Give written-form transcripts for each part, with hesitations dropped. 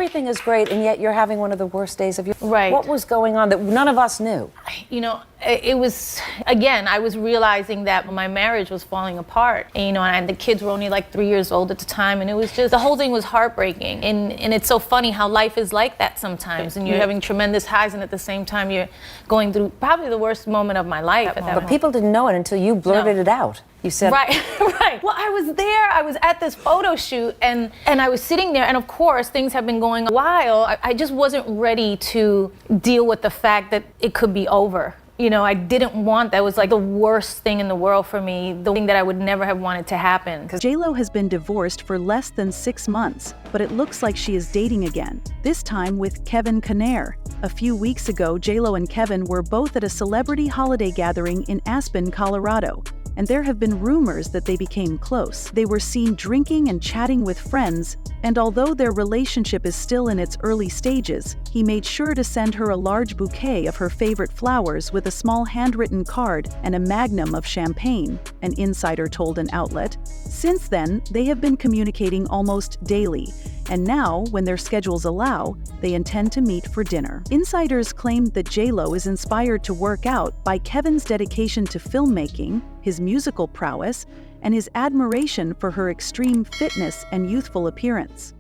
Everything is great, and yet you're having one of the worst days of your life. Right. What was going on that none of us knew? You know, it was, again, I was realizing that my marriage was falling apart. And, you know, and the kids were only like 3 years old at the time, and it was just, the whole thing was heartbreaking. And it's so funny how life is like that sometimes, and you're having tremendous highs, and at the same time you're going through probably the worst moment of my life at that moment. But people didn't know it until you blurted it out. You said, right, right. Well, I was there. I was at this photo shoot, and I was sitting there, and of course, things have been going a while. I just wasn't ready to deal with the fact that it could be over. You know, I didn't want, that was like the worst thing in the world for me, the thing that I would never have wanted to happen. J-Lo has been divorced for less than 6 months, but it looks like she is dating again, this time with Kevin Cner. A few weeks ago, J-Lo and Kevin were both at a celebrity holiday gathering in Aspen, Colorado, and there have been rumors that they became close. They were seen drinking and chatting with friends, and although their relationship is still in its early stages, he made sure to send her a large bouquet of her favorite flowers with a small handwritten card and a magnum of champagne, an insider told an outlet. Since then, they have been communicating almost daily, and now, when their schedules allow, they intend to meet for dinner. Insiders claimed that J-Lo is inspired to work out by Kevin's dedication to filmmaking, his musical prowess, and his admiration for her extreme fitness and youthful appearance.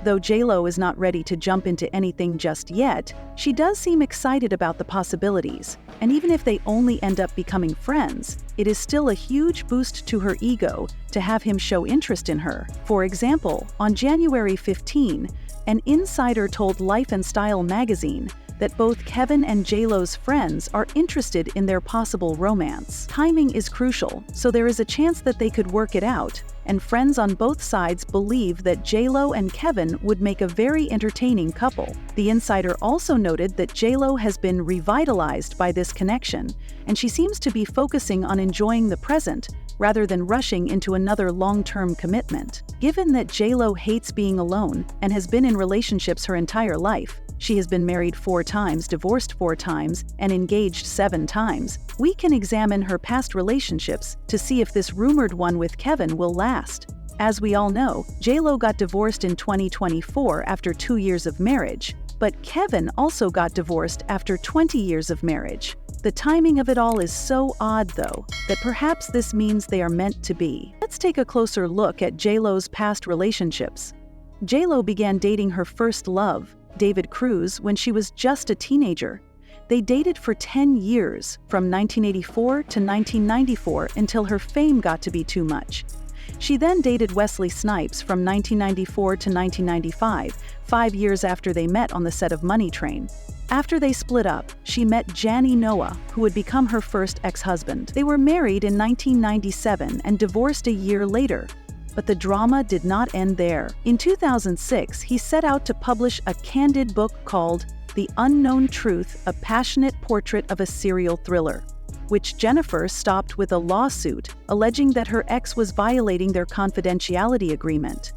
Though J-Lo is not ready to jump into anything just yet, she does seem excited about the possibilities. And even if they only end up becoming friends, it is still a huge boost to her ego to have him show interest in her. For example, on January 15, an insider told Life and Style magazine that both Kevin and J-Lo's friends are interested in their possible romance. Timing is crucial, so there is a chance that they could work it out, and friends on both sides believe that J-Lo and Kevin would make a very entertaining couple. The insider also noted that J-Lo has been revitalized by this connection, and she seems to be focusing on enjoying the present rather than rushing into another long-term commitment. Given that J-Lo hates being alone and has been in relationships her entire life, she has been married 4 times, divorced 4 times, and engaged 7 times, we can examine her past relationships to see if this rumored one with Kevin will last. As we all know, J-Lo got divorced in 2024 after 2 years of marriage, but Kevin also got divorced after 20 years of marriage. The timing of it all is so odd, though, that perhaps this means they are meant to be. Let's take a closer look at J-Lo's past relationships. J-Lo began dating her first love, David Cruz, when she was just a teenager. They dated for 10 years, from 1984 to 1994, until her fame got to be too much. She then dated Wesley Snipes from 1994 to 1995, 5 years after they met on the set of Money Train. After they split up, she met Janny Noah, who would become her first ex-husband. They were married in 1997 and divorced a year later. But the drama did not end there. In 2006, he set out to publish a candid book called The Unknown Truth, a Passionate Portrait of a Serial Thriller, which Jennifer stopped with a lawsuit alleging that her ex was violating their confidentiality agreement.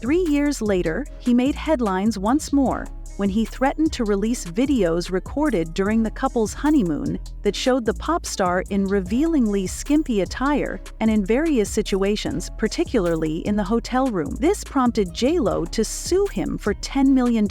3 years later, he made headlines once more when he threatened to release videos recorded during the couple's honeymoon that showed the pop star in revealingly skimpy attire and in various situations, particularly in the hotel room. This prompted J-Lo to sue him for $10 million.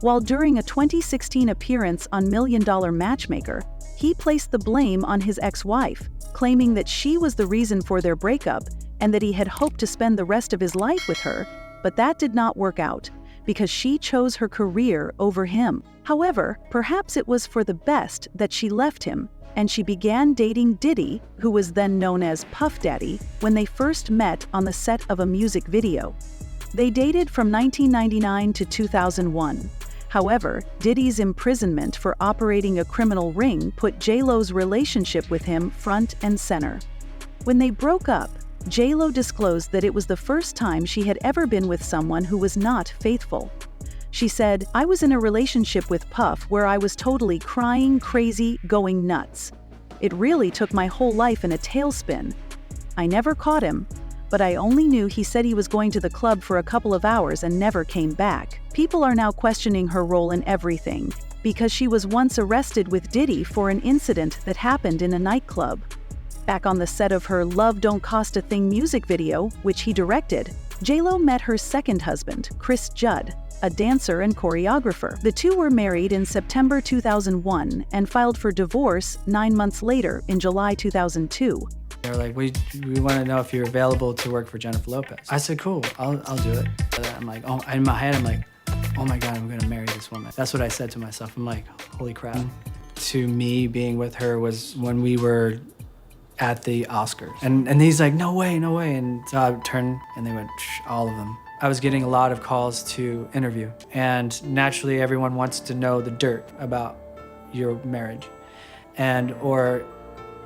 While during a 2016 appearance on Million Dollar Matchmaker, he placed the blame on his ex-wife, claiming that she was the reason for their breakup and that he had hoped to spend the rest of his life with her, but that did not work out, because she chose her career over him. However, perhaps it was for the best that she left him, and she began dating Diddy, who was then known as Puff Daddy, when they first met on the set of a music video. They dated from 1999 to 2001. However, Diddy's imprisonment for operating a criminal ring put J-Lo's relationship with him front and center. When they broke up, J-Lo disclosed that it was the first time she had ever been with someone who was not faithful. She said, "I was in a relationship with Puff where I was totally crying, crazy, going nuts. It really took my whole life in a tailspin. I never caught him, but I only knew he said he was going to the club for a couple of hours and never came back." People are now questioning her role in everything, because she was once arrested with Diddy for an incident that happened in a nightclub. Back on the set of her Love Don't Cost a Thing music video, which he directed, J-Lo met her second husband, Chris Judd. a dancer and choreographer. The two were married in September 2001 and filed for divorce 9 months later in July 2002. They were like, we want to know if you're available to work for Jennifer Lopez. I said, cool, I'll do it. I'm like, oh, in my head, I'm like, oh my God, I'm gonna marry this woman. That's what I said to myself. I'm like, holy crap. To me, being with her was when we were at the Oscars. And he's like, no way, no way. And so I turned and they went, all of them. I was getting a lot of calls to interview. And naturally, everyone wants to know the dirt about your marriage or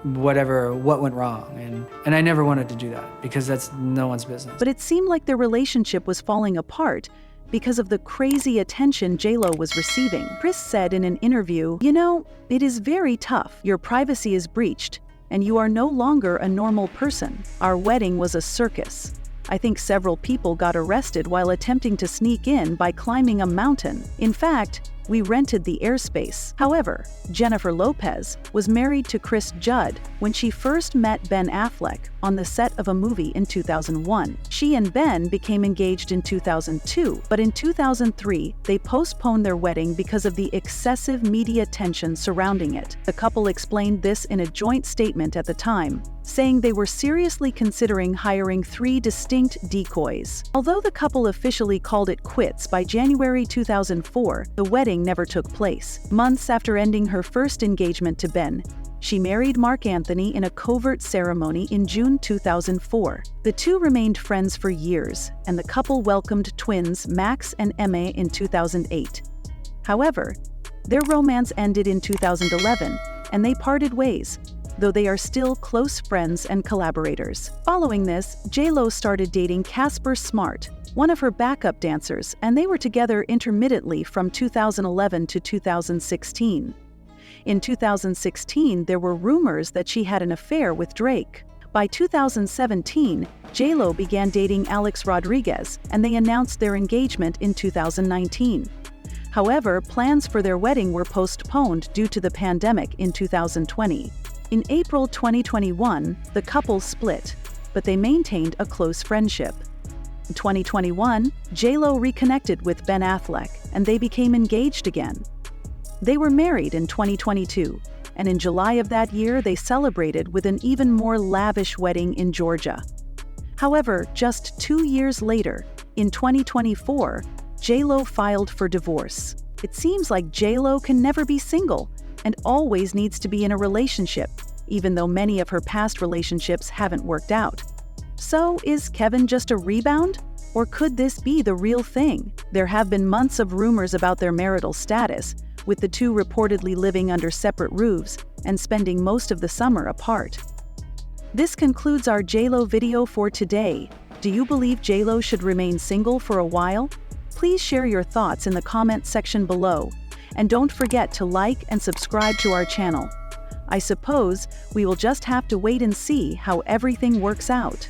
what went wrong. And I never wanted to do that because that's no one's business. But it seemed like their relationship was falling apart because of the crazy attention J.Lo was receiving. Chris said in an interview, "You know, it is very tough. Your privacy is breached, and you are no longer a normal person. Our wedding was a circus. I think several people got arrested while attempting to sneak in by climbing a mountain. In fact, we rented the airspace." However, Jennifer Lopez was married to Chris Judd when she first met Ben Affleck on the set of a movie in 2001. She and Ben became engaged in 2002, but in 2003, they postponed their wedding because of the excessive media attention surrounding it. The couple explained this in a joint statement at the time, saying they were seriously considering hiring 3 distinct decoys. Although the couple officially called it quits by January 2004, the wedding never took place. Months after ending her first engagement to Ben, she married Mark Anthony in a covert ceremony in June 2004. The two remained friends for years, and the couple welcomed twins Max and Emma in 2008. However, their romance ended in 2011, and they parted ways, though they are still close friends and collaborators. Following this, J.Lo started dating Casper Smart, one of her backup dancers, and they were together intermittently from 2011 to 2016. In 2016, there were rumors that she had an affair with Drake. By 2017, J.Lo began dating Alex Rodriguez, and they announced their engagement in 2019. However, plans for their wedding were postponed due to the pandemic in 2020. In April 2021, the couple split, but they maintained a close friendship. In 2021, J.Lo reconnected with Ben Affleck, and they became engaged again. They were married in 2022, and in July of that year, they celebrated with an even more lavish wedding in Georgia. However, just 2 years later, in 2024, J.Lo filed for divorce. It seems like J.Lo can never be single and always needs to be in a relationship, even though many of her past relationships haven't worked out. So, is Kevin just a rebound? Or could this be the real thing? There have been months of rumors about their marital status, with the two reportedly living under separate roofs and spending most of the summer apart. This concludes our J.Lo video for today. Do you believe J.Lo should remain single for a while? Please share your thoughts in the comment section below, and don't forget to like and subscribe to our channel. I suppose we will just have to wait and see how everything works out.